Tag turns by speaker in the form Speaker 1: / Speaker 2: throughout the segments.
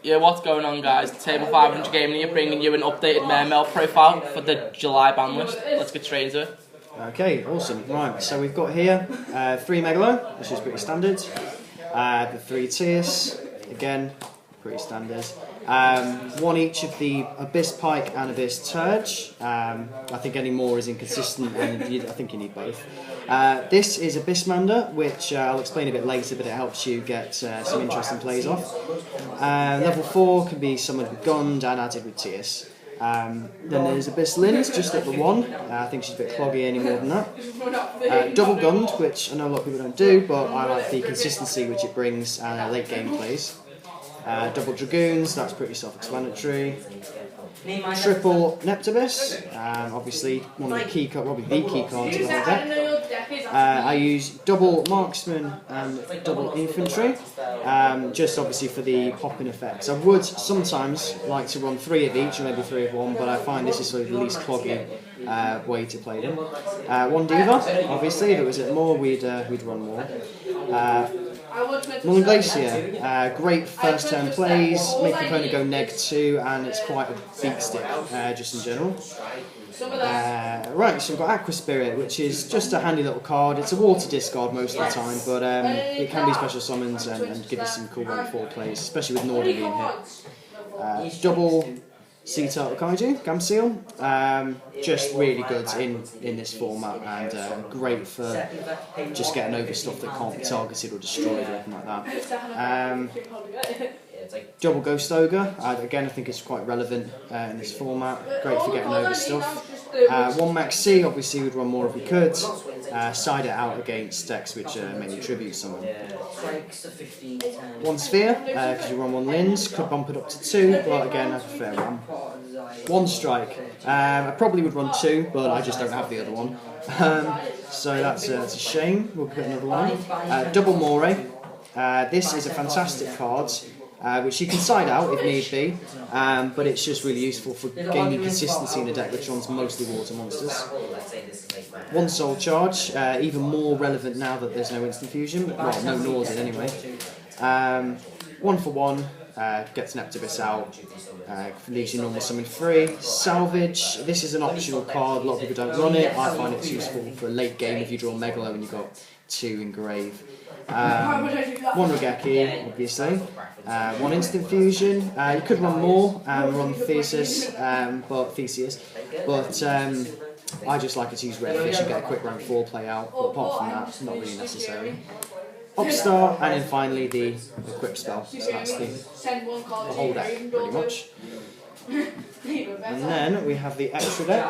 Speaker 1: Yeah, what's going on, guys? Table 500 Gaming here, bringing you an updated Mermail profile for the July ban list. Let's get straight into it.
Speaker 2: Okay, awesome. Right, so we've got here 3 Megalo, which is pretty standard. The 3 Tiers, again, pretty standard. 1 each of the Abyss Pike and Abyss Turge. I think any more is inconsistent, and I think you need both. This is Abyss Mander, which I'll explain a bit later, but it helps you get some interesting plays off. Level 4 can be summoned with Gund and added with Tiers. Then there's Abyss Linz, just at the 1. I think she's a bit cloggy any more than that. Double Gund, which I know a lot of people don't do, but I like the consistency which it brings late game plays. Double Dragoons, that's pretty self-explanatory. Triple Neptibus, obviously one of the key cards, probably the key cards of the whole deck. I use double Marksman and double Infantry, just obviously for the popping effects. I would sometimes like to run 3 of each, or maybe 3 of one, but I find this is sort of the least cloggy way to play them. 1 Diva, obviously, if it was at more, we'd run more. Mullen Glacier, great first turn plays, make the opponent go -2, and it's quite a beat stick just in general. Right, so we've got Aqua Spirit, which is just a handy little card. It's a water discard most of the time, but it can be special summons and give us some cool rank 4 plays, especially with Nordic being hit. Double Sea Turtle Kaiju, Gamseal, just really good in this format, and great for just getting over stuff that can't be targeted or destroyed or anything like that. Double Ghost Ogre, again I think it's quite relevant in this format, great for getting over stuff. 1 Max C, obviously we'd run more if we could, side it out against decks which mainly tribute someone. 1 Sphere, because you run 1 Linz, could bump it up to 2, but again I prefer 1. 1 Strike, I probably would run 2, but I just don't have the other one, so that's a shame. We'll put another one. Double Moray, this is a fantastic card, which you can side out if need be, but it's just really useful for gaining consistency in a deck which runs mostly water monsters. 1 Soul Charge, even more relevant now that there's no instant fusion, well, no Norden anyway. 1 for 1, gets Neptibus out, leaves you normal summon free. Salvage, this is an optional card, a lot of people don't run it. I find it's useful for a late game if you draw Megalo and you've got 2 engrave. 1 Regeki, obviously. 1 Instant Fusion. You could run more and run Theseus, but I just like to use Red Fish and get a quick rank 4 play out. But apart from that, not really necessary. Upstar, and then finally the Equip spell. So that's the whole deck, pretty much. And then we have the extra deck.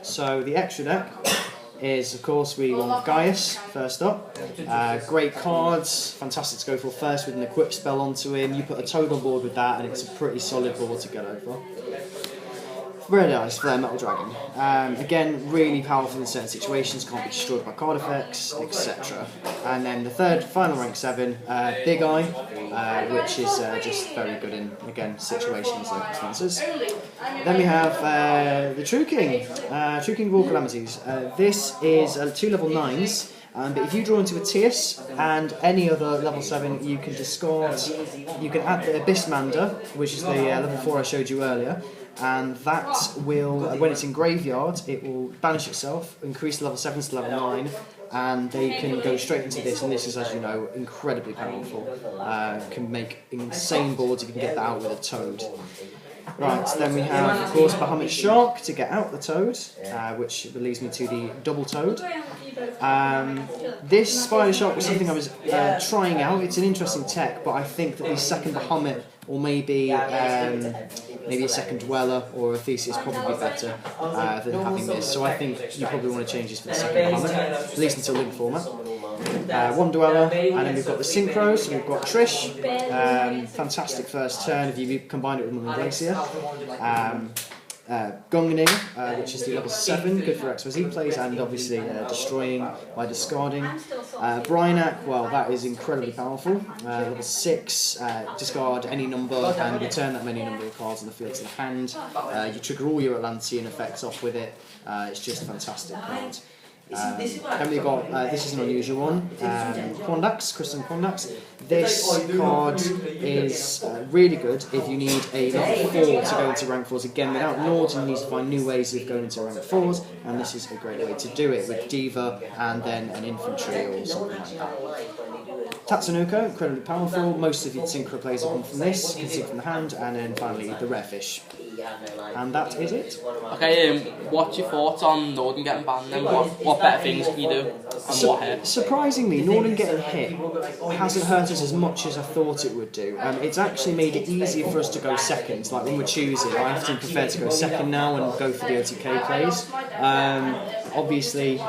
Speaker 2: So the extra deck is, of course, we want Gaius first up. Great cards, fantastic to go for first with an Equip spell onto him. You put a Toad on board with that, and it's a pretty solid board to get over. Red Eyes, Flare Metal Dragon. Again, really powerful in certain situations, can't be destroyed by card effects, etc. And then the final rank 7, Big Eye, which is just very good in, again, situational circumstances. Then we have the True King of All Calamities. This is 2 level 9s. But if you draw into a Tiers and any other level 7, you can discard, you can add the Abyss Mander, which is the level 4 I showed you earlier, and that will, when it's in graveyard, it will banish itself, increase the level 7s to level 9, and they can go straight into this, and this is, as you know, incredibly powerful. Can make insane boards if you can get that out with a Toad. Right, then we have, of course, Bahamut Shark to get out the Toad, which leads me to the Double Toad. This Spider Shark was something I was trying out. It's an interesting tech, but I think that the second Bahamut, or maybe a second Dweller or a Theseus probably better than having this. So I think you probably want to change this for the second Bahamut, at least until Link format. 1 Dweller, and then we've got the Synchro, so we've got Trish. Fantastic first turn if you combine it with Mullen Glacier. Gungnir, which is the level 7, good for XYZ plays, and obviously destroying by discarding. Bryanak, well, that is incredibly powerful. Level 6, discard any number and return that many number of cards on the field to the hand. You trigger all your Atlantean effects off with it. It's just a fantastic card. Then we got, this is an unusual one, Quandax, Crystal Quandax. This card is really good if you need a level 4 to go into rank 4s. Again, without Nord, you need to find new ways of going into rank 4s, and this is a great way to do it with Diva and then an infantry or something like that. Tatsunoko, incredibly powerful. Most of your Synchro plays come from this, you can see it from the hand, and then finally the Rare Fish. And that is it.
Speaker 1: Okay, what's your thoughts on Norden getting banned then? What better things can you do? And what hurt?
Speaker 2: Surprisingly, Norden getting hit hasn't hurt us as much as I thought it would do. It's actually made it easier for us to go seconds. Like when we're choosing, I often prefer to go second now and go for the OTK plays. Obviously,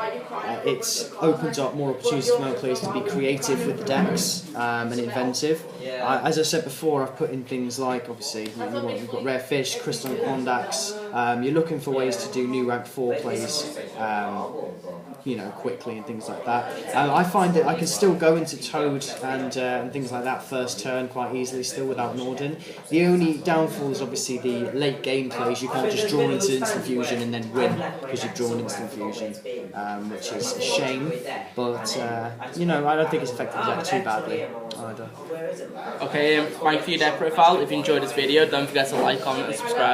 Speaker 2: it's opened up more opportunities for male players to be creative with the decks and inventive. As I said before, I've put in things like, obviously, you've got Rare Fish, Crystal and Quandax. You're looking for ways to do new rank 4 plays, quickly and things like that. I find that I can still go into Toad and things like that first turn quite easily still without Norden. The only downfall is obviously the late game plays. You can't just draw into Instant Fusion and then win because you've drawn Instant Fusion, which is a shame. But, I don't think it's affected that too badly either.
Speaker 1: Okay, thank you for your deck profile. If you enjoyed this video, don't forget to like, comment and subscribe.